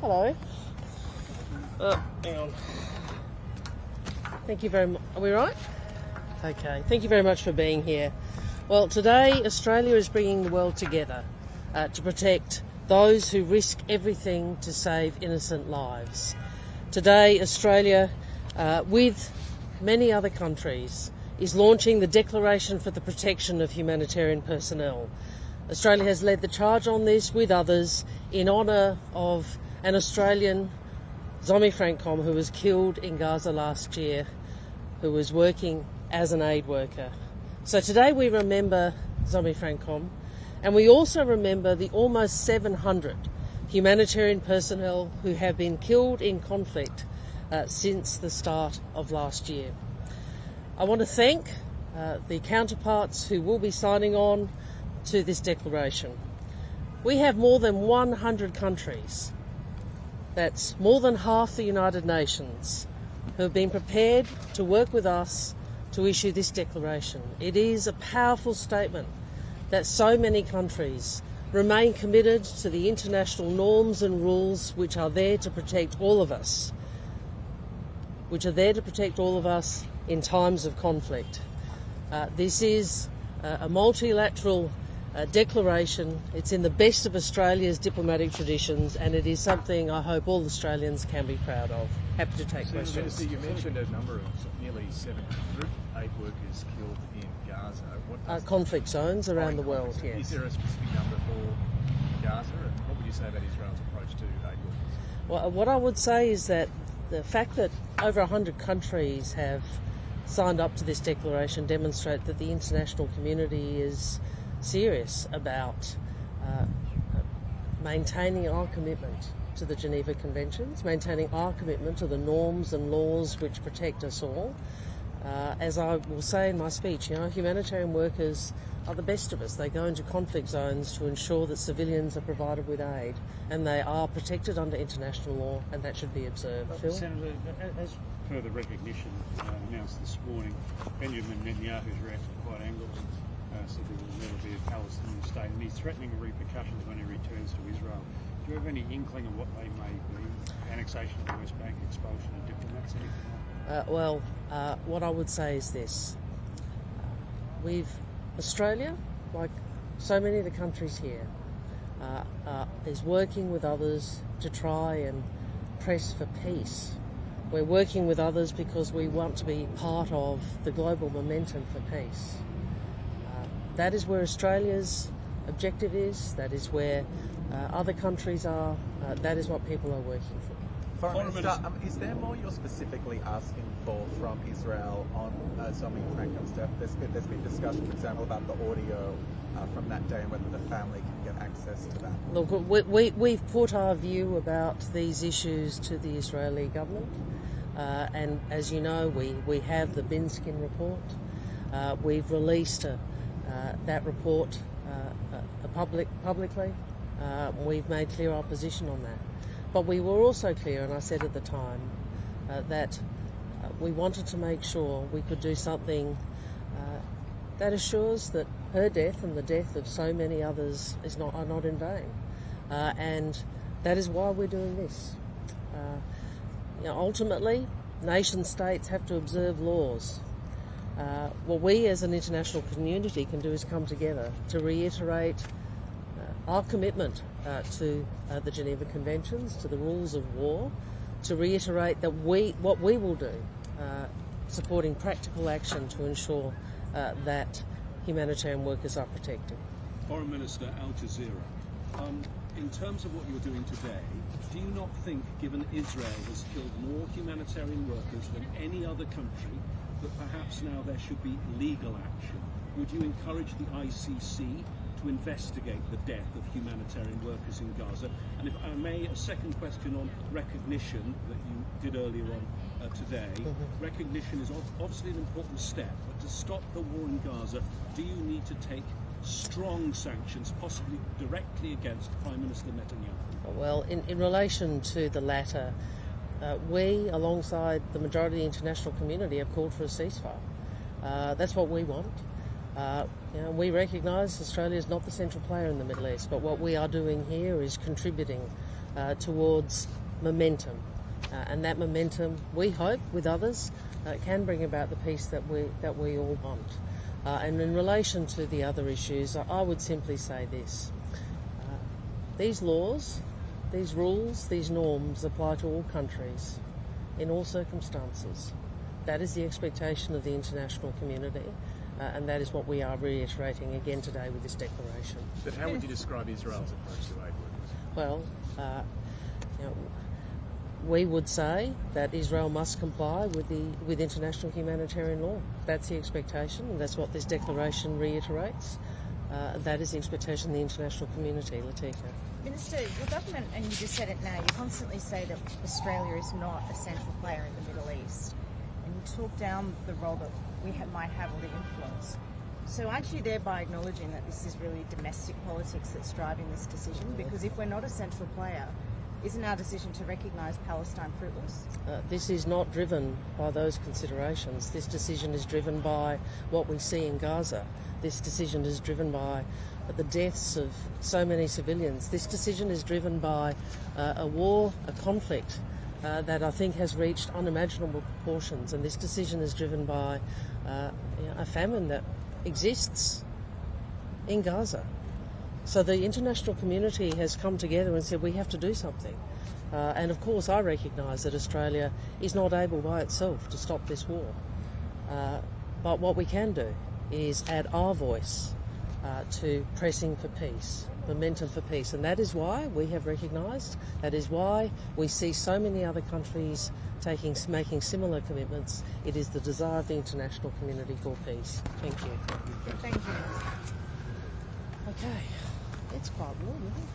Hello. Hang on. Thank you very much. Are we right? Okay. Thank you very much for being here. Well, today Australia is bringing the world together to protect those who risk everything to save innocent lives. Today, Australia, with many other countries, is launching the Declaration for the Protection of Humanitarian Personnel. Australia has led the charge on this with others in honour of an Australian, Zomi Francom, who was killed in Gaza last year, who was working as an aid worker. So today we remember Zomi Francom, and we also remember the almost 700 humanitarian personnel who have been killed in conflict since the start of last year. I want to thank the counterparts who will be signing on to this declaration. We have more than 100 countries, that's more than half the United Nations, who have been prepared to work with us to issue this declaration. It is a powerful statement that so many countries remain committed to the international norms and rules which are there to protect all of us, in times of conflict. This is a multilateral declaration. It's in the best of Australia's diplomatic traditions, and it is something I hope all Australians can be proud of. Happy to take questions. Minister, you mentioned a number of nearly 700 aid workers killed in Gaza. What conflict zones around the world, yes. Is there a specific number for Gaza, and what would you say about Israel's approach to aid workers? Well, what I would say is that the fact that over 100 countries have signed up to this declaration demonstrate that the international community is serious about maintaining our commitment to the Geneva Conventions, maintaining our commitment to the norms and laws which protect us all. As I will say in my speech, humanitarian workers are the best of us. They go into conflict zones to ensure that civilians are provided with aid, and they are protected under international law, and that should be observed. Phil? Senator, as per the recognition announced this morning, Benjamin Netanyahu's reacted quite angrily, said there will never be a Palestinian state, and he's threatening repercussions when he returns to Israel. Do you have any inkling of what they may be? Annexation of the West Bank, expulsion of diplomats, anything like that? What I would say is this. Australia, like so many of the countries here, is working with others to try and press for peace. We're working with others because we want to be part of the global momentum for peace. That is where Australia's objective is. That is where other countries are. That is what people are working for. Foreign Minister, is there more you're specifically asking for from Israel on Zomi Francom's death? There's been discussion, for example, about the audio from that day and whether the family can get access to that. Look, we've put our view about these issues to the Israeli government, and as you know, we have the Binskin report. We've released that report publicly. We've made clear our position on that. But we were also clear, and I said at the time, that we wanted to make sure we could do something that assures that her death and the death of so many others are not in vain. And that is why we're doing this. Ultimately, nation states have to observe laws. What we as an international community can do is come together to reiterate our commitment to the Geneva Conventions, to the rules of war, to reiterate that what we will do, supporting practical action to ensure that humanitarian workers are protected. Foreign Minister, Al Jazeera. In terms of what you're doing today, do you not think, given Israel has killed more humanitarian workers than any other country, that perhaps now there should be legal action? Would you encourage the ICC to investigate the death of humanitarian workers in Gaza? And if I may, a second question on recognition that you did earlier on today. Recognition is obviously an important step, but to stop the war in Gaza, do you need to take strong sanctions, possibly directly against Prime Minister Netanyahu? Well, in relation to the latter, we, alongside the majority of the international community, have called for a ceasefire. That's what we want. We recognise Australia is not the central player in the Middle East, but what we are doing here is contributing towards momentum. And that momentum, we hope, with others, can bring about the peace that we all want. And in relation to the other issues, I would simply say this. These laws, these rules, these norms apply to all countries, in all circumstances. That is the expectation of the international community, and that is what we are reiterating again today with this declaration. But how would you describe Israel's approach to aid workers? Well, we would say that Israel must comply with international humanitarian law. That's the expectation, and that's what this declaration reiterates. That is the expectation of the international community. Latika. Minister, your government, and you just said it now, you constantly say that Australia is not a central player in the Middle East, and you talk down the role that we might have or the influence. So aren't you thereby acknowledging that this is really domestic politics that's driving this decision? Because if we're not a central player, isn't our decision to recognise Palestine fruitless? This is not driven by those considerations. This decision is driven by what we see in Gaza. This decision is driven by the deaths of so many civilians. This decision is driven by a war, a conflict that I think has reached unimaginable proportions. And this decision is driven by a famine that exists in Gaza. So the international community has come together and said we have to do something. And of course I recognise that Australia is not able by itself to stop this war. But what we can do is add our voice to pressing for peace, momentum for peace. And that is why we have recognised, that is why we see so many other countries making similar commitments. It is the desire of the international community for peace. Thank you. Thank you. Okay. It's quite warm, isn't it?